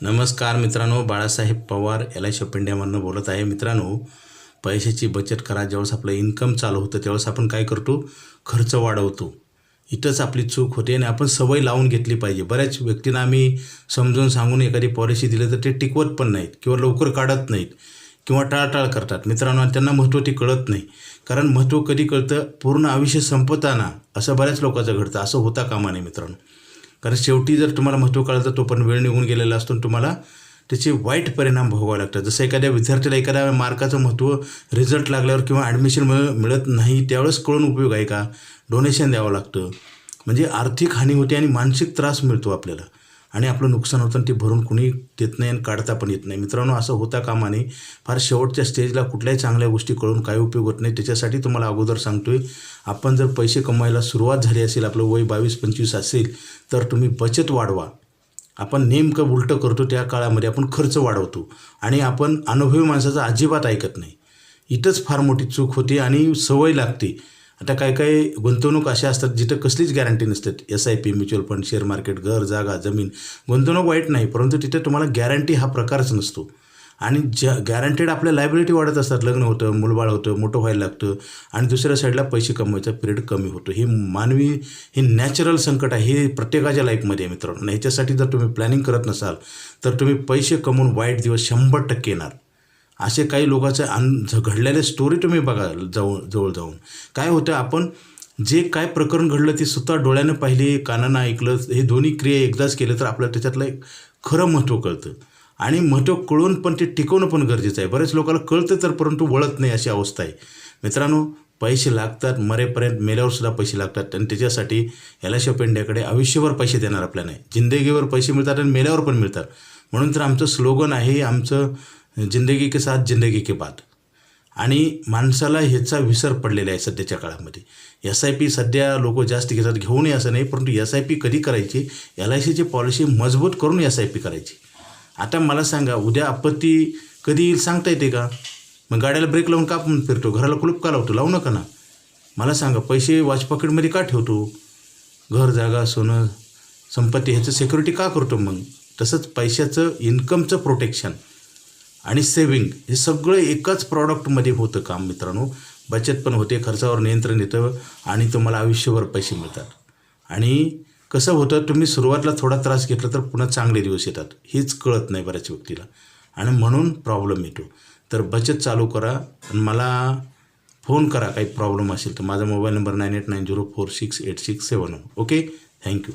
नमस्कार मित्रांनो, Balasaheb Pawar LIC of इंडियामधून बोलत आहे. मित्रांनो, पैशाची बचत करा. ज्यावेळेस आपलं इन्कम चालू होतं त्यावेळेस आपण काय करतो, खर्च वाढवतो. इथंच आपली चूक होते आणि आपण सवय लावून घेतली पाहिजे. बऱ्याच व्यक्तींना आम्ही समजून सांगून एखादी पॉलिसी दिली तर ते टिकवत पण नाहीत किंवा लवकर काढत नाहीत किंवा टाळटाळ करतात. मित्रांनो, त्यांना महत्त्व ते कळत नाही. कारण महत्त्व कधी कळतं, पूर्ण आयुष्य संपताना. असं बऱ्याच लोकांचं घडतं. असं होता कामा नये मित्रांनो. कारण शेवटी जर तुम्हाला महत्त्व कळलं तर तो पण वेळ निघून गेलेला असतो आणि तुम्हाला त्याचे वाईट परिणाम भोगावे लागतात. जसं एखाद्या विद्यार्थ्याला एखाद्या मार्काचं महत्त्व रिझल्ट लागल्यावर किंवा ॲडमिशन मिळत नाही त्यावेळेस कळून उपयोग आहे का? डोनेशन द्यावं लागतं. म्हणजे आर्थिक हानी होते आणि मानसिक त्रास मिळतो आपल्याला आणि आपलं नुकसान होतं आणि ते भरून कुणी देत नाही आणि काढता पण येत नाही. मित्रांनो, असं होता कामा नये. फार शेवटच्या स्टेजला कुठल्याही चांगल्या गोष्टी कळून काही उपयोग होत नाही. त्याच्यासाठी तुम्हाला अगोदर सांगतोय, आपण जर पैसे कमवायला सुरुवात झाली असेल, आपलं वय 22-25 असेल तर तुम्ही बचत वाढवा. आपण नेमकं उलटं करतो. त्या काळामध्ये आपण खर्च वाढवतो आणि आपण अनुभवी माणसाचं अजिबात ऐकत नाही. इथंच फार मोठी चूक होते आणि सवय लागते. आता काही गुंतवणूक अशा असतात जिथं कसलीच गॅरंटी नसते. SIP, mutual fund, share market, घर, जागा, जमीन. गुंतवणूक वाईट नाही, परंतु तिथे तुम्हाला गॅरंटी हा प्रकारच नसतो. आणि गॅरंटेड आपल्या लायबिलिटी वाढत असतात. लग्न होतं, मुलबाळ होतं, मोठं व्हायला लागतं आणि दुसऱ्या साईडला पैसे कमवायचा पिरियड कमी होतो. हे नॅचरल संकट आहे. हे प्रत्येकाच्या लाईफमध्ये आहे मित्रांनो. आणि ह्याच्यासाठी जर तुम्ही प्लॅनिंग करत नसाल तर तुम्ही पैसे कमवून वाईट दिवस 100% येणार. असे काही लोकांचं घडलेले स्टोरी तुम्ही बघा जवळ जाऊन. काय होतं, आपण जे काय प्रकरण घडलं ते स्वतः डोळ्यानं पाहिले, कानानं ऐकलं, हे दोन्ही क्रिया एकदाच केलं तर आपल्याला त्याच्यातलं एक खरं महत्त्व कळतं. आणि महत्त्व कळून पण ते टिकवणं पण गरजेचं आहे. बरेच लोकांना कळतं तर परंतु वळत नाही, अशी अवस्था आहे. मित्रांनो, पैसे लागतात, मरेपर्यंत, मेल्यावरसुद्धा पैसे लागतात आणि त्याच्यासाठी LIC ऑफ इंडियाकडे आयुष्यभर पैसे देणार आपल्याला नाही. जिंदगीवर पैसे मिळतात आणि मेल्यावर पण मिळतात. म्हणून तर आमचं स्लोगन आहे, आमचं जिंदगी के साथ जिंदगी के बाद. आणि माणसाला ह्याचा विसर पडलेला आहे सध्याच्या काळामध्ये. SIP सध्या लोक जास्त घेतात, घेऊ नये असं नाही, परंतु SIP कधी करायची, LICची पॉलिसी मजबूत करून SIP करायची. आता मला सांगा, उद्या आपत्ती कधी येईल सांगता येते का? मग गाड्याला ब्रेक लावून का आपण फिरतो? घराला कुलूप का लावतो? लावू नका ना. मला सांगा, पैसे वॉच पॉकेटमध्ये का ठेवतो? घर, जागा, सोनं, संपत्ती ह्याचं सिक्युरिटी का करतो? मग तसंच पैशाचं, इन्कमचं प्रोटेक्शन आणि सेविंग हे सगळं एकाच प्रॉडक्टमध्ये होतं काम मित्रांनो. बचत पण होते, खर्चावर नियंत्रण येतं आणि तुम्हाला आयुष्यभर पैसे मिळतात. आणि कसं होतं, तुम्ही सुरुवातीला थोडा त्रास घेतला तर पुन्हा चांगले दिवस येतात. हेच कळत नाही बऱ्याच व्यक्तीला आणि म्हणून प्रॉब्लेम येतो. तर बचत चालू करा आणि मला फोन करा काही प्रॉब्लेम असेल तर. माझा मोबाईल नंबर 9890468671. Okay, thank you.